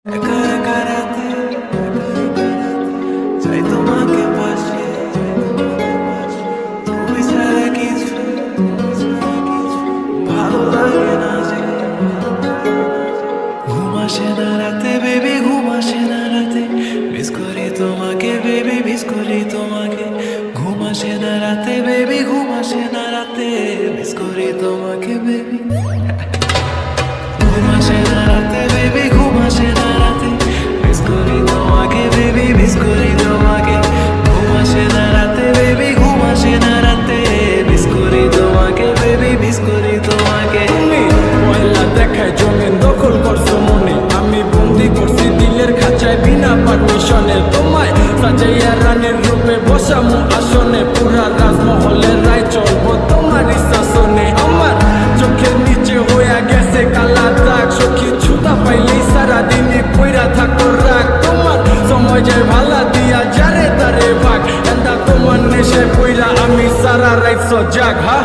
একা একা রাতে চাই তোমাকে পাশে, তুমি ছাড়া কিছু ভালো লাগে না যে। ঘুম আসে না রাতে বেবি, ঘুম আসে না রাতে, মিস করি তোমাকে বেবি, মিস করি তোমাকে। ঘুম আসে না রাতে বেবি, ঘুম আসে না রাতে, মিস করি তোমাকে বেবি। ঘুম আসে না রাতে বেবি, ঘুম আসে না রাতে, মিস করি তোমাকে বেবি, মিস করি তোমাকে। ঘুম আসে না রাতে বেবি, ঘুম আসে না রাতে, মিস করি তোমাকে বেবি, মিস করি তোমাকে। তুমি পয়লা দেখায় জমিন দখল করছো মনে, আমি বন্দি করছি দিলের খাঁচায় বিনা পারমিশনে। তোমায় সাজাইয়া রানীর রূপে বসামু আসনে, পুরা রাজমহলের রায় চলবো তোমার শাসনে। আমার চোখের নিচে হইয়া গেছে কালা দাগ, সখী ছুতা পাইলেই সারাদিনই পইরা থাকো রাগ। তোমার সময় যায় ভালা দিয়া যারে তারে ভাগ, এন্দা তোমার নেশে পইরা আমি সারা রাইত জাগ। হা